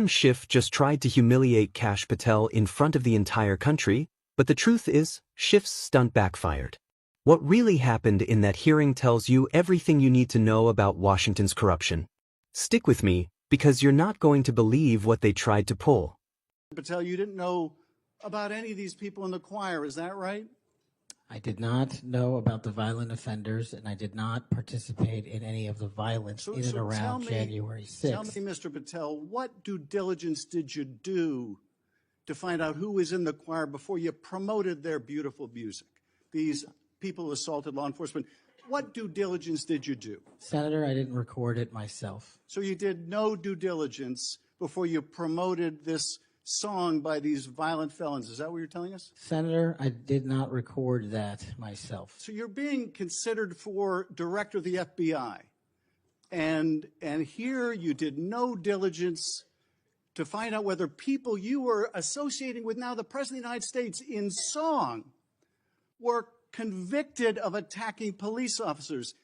Schiff just tried to humiliate Kash Patel in front of the entire country, but the truth is, Schiff's stunt backfired. What really happened in that hearing tells you everything you need to know about Washington's corruption. Stick with me, because you're not going to believe what they tried to pull. Patel, you didn't know about any of these people in the choir, is that right? I did not know about the violent offenders, and I did not participate in any of the violence in and around January 6th. Tell me, Mr. Patel, what due diligence did you do to find out who was in the choir before you promoted their beautiful music? These people assaulted law enforcement. What due diligence did you do? Senator, I didn't record it myself. So you did no due diligence before you promoted this song by these violent felons. Is that what you're telling us? Senator, I did not record that myself. So you're being considered for director of the FBI. And here you did no diligence to find out whether people you were associating with now the President of the United States in song were convicted of attacking police officers.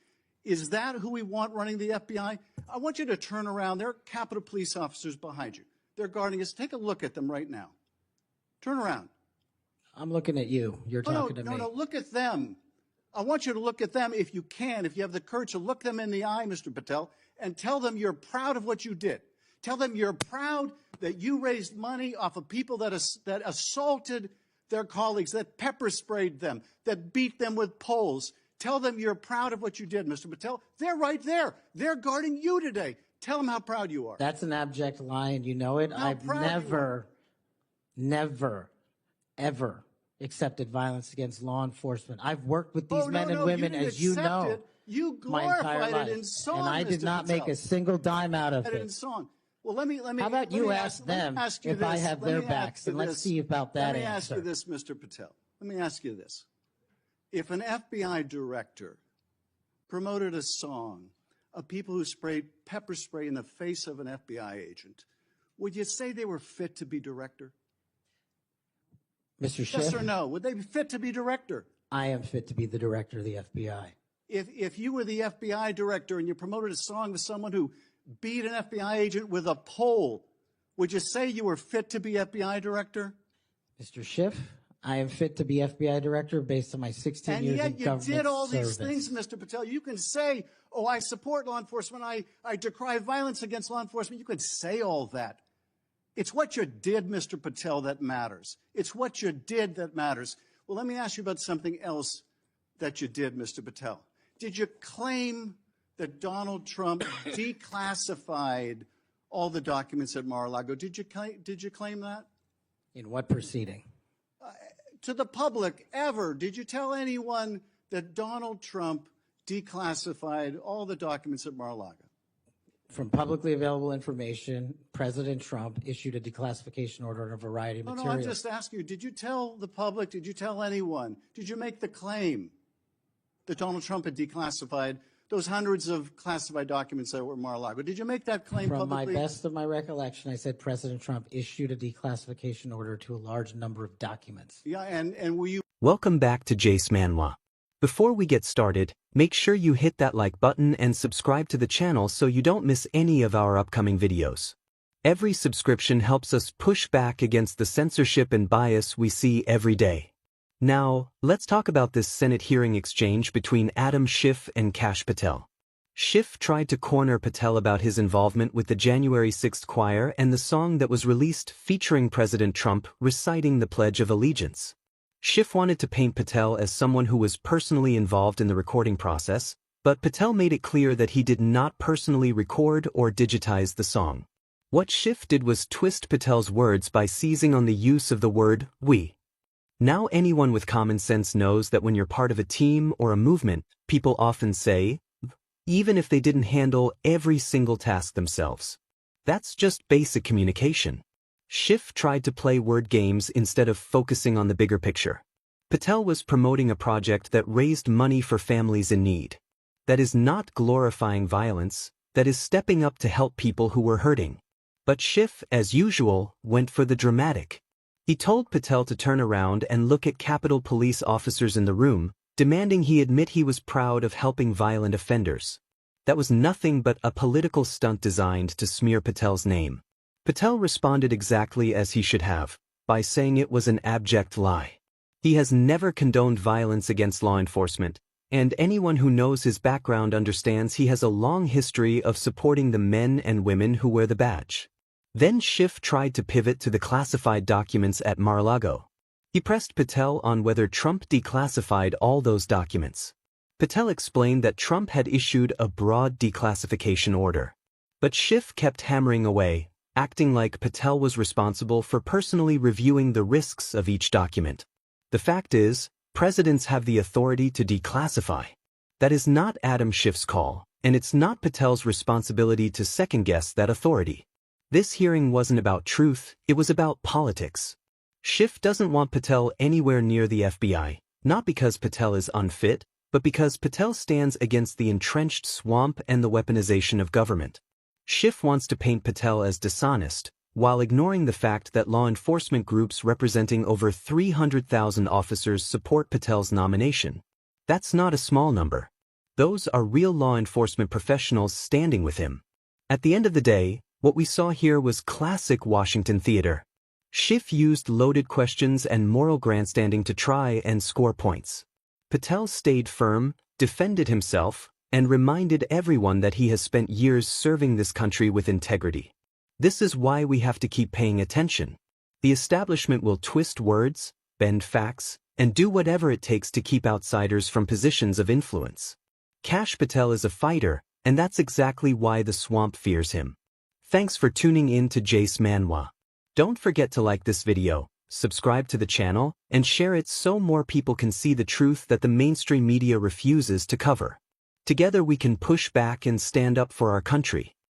Is that who we want running the FBI? I want you to turn around. There are Capitol Police officers behind you. They're guarding us. Take a look at them right now. Turn around. I'm looking at you. You're talking to me. No, look at them. I want you to look at them if you can, if you have the courage to look them in the eye, Mr. Patel, and tell them you're proud of what you did. Tell them you're proud that you raised money off of people that assaulted their colleagues, that pepper sprayed them, that beat them with poles. Tell them you're proud of what you did, Mr. Patel. They're right there. They're guarding you today. Tell them how proud you are. That's an abject lie, and you know it. I've never, ever accepted violence against law enforcement. I've worked with these men and women, as you know, you my entire glorified life, it in song, and I did not make a single dime out of it. In song. Well, let me. How about you ask them if I have their backs, and let's see about that answer. Let me ask you this, Mr. Patel. Let me ask you this. If an FBI director promoted a song of people who sprayed pepper spray in the face of an FBI agent, would you say they were fit to be director? Mr. Schiff? Yes or no? Would they be fit to be director? I am fit to be the director of the FBI. If you were the FBI director and you promoted a song with someone who beat an FBI agent with a pole, would you say you were fit to be FBI director? Mr. Schiff, I am fit to be FBI director based on my 16 years in government service. And yet you did all these things, Mr. Patel. You can say, oh, I support law enforcement. I decry violence against law enforcement. You could say all that. It's what you did, Mr. Patel, that matters. It's what you did that matters. Well, let me ask you about something else that you did, Mr. Patel. Did you claim that Donald Trump declassified all the documents at Mar-a-Lago? Did you claim that? In what proceeding? To the public, ever. Did you tell anyone that Donald Trump declassified all the documents at Mar-a-Lago? From publicly available information, President Trump issued a declassification order on a variety of materials. No, I'm just asking you, did you tell the public, did you tell anyone, did you make the claim that Donald Trump had declassified those hundreds of classified documents that were at Mar-a-Lago? Did you make that claim publicly? From my best of my recollection, I said President Trump issued a declassification order to a large number of documents. Yeah, and were you... Welcome back to Jace Manoir. Before we get started, make sure you hit that like button and subscribe to the channel so you don't miss any of our upcoming videos. Every subscription helps us push back against the censorship and bias we see every day. Now, let's talk about this Senate hearing exchange between Schiff and Kash Patel. Schiff tried to corner Patel about his involvement with the January 6th choir and the song that was released featuring President Trump reciting the Pledge of Allegiance. Schiff wanted to paint Patel as someone who was personally involved in the recording process, but Patel made it clear that he did not personally record or digitize the song. What Schiff did was twist Patel's words by seizing on the use of the word we. Now anyone with common sense knows that when you're part of a team or a movement, people often say, even if they didn't handle every single task themselves. That's just basic communication. Schiff tried to play word games instead of focusing on the bigger picture. Patel was promoting a project that raised money for families in need. That is not glorifying violence, that is stepping up to help people who were hurting. But Schiff, as usual, went for the dramatic. He told Patel to turn around and look at Capitol Police officers in the room, demanding he admit he was proud of helping violent offenders. That was nothing but a political stunt designed to smear Patel's name. Patel responded exactly as he should have, by saying it was an abject lie. He has never condoned violence against law enforcement, and anyone who knows his background understands he has a long history of supporting the men and women who wear the badge. Then Schiff tried to pivot to the classified documents at Mar-a-Lago. He pressed Patel on whether Trump declassified all those documents. Patel explained that Trump had issued a broad declassification order. But Schiff kept hammering away, acting like Patel was responsible for personally reviewing the risks of each document. The fact is, presidents have the authority to declassify. That is not Adam Schiff's call, and it's not Patel's responsibility to second-guess that authority. This hearing wasn't about truth, it was about politics. Schiff doesn't want Patel anywhere near the FBI, not because Patel is unfit, but because Patel stands against the entrenched swamp and the weaponization of government. Schiff wants to paint Patel as dishonest, while ignoring the fact that law enforcement groups representing over 300,000 officers support Patel's nomination. That's not a small number. Those are real law enforcement professionals standing with him. At the end of the day, what we saw here was classic Washington theater. Schiff used loaded questions and moral grandstanding to try and score points. Patel stayed firm, defended himself, and reminded everyone that he has spent years serving this country with integrity. This is why we have to keep paying attention. The establishment will twist words, bend facts, and do whatever it takes to keep outsiders from positions of influence. Kash Patel is a fighter, and that's exactly why the swamp fears him. Thanks for tuning in to Jace Manwa. Don't forget to like this video, subscribe to the channel, and share it so more people can see the truth that the mainstream media refuses to cover. Together we can push back and stand up for our country.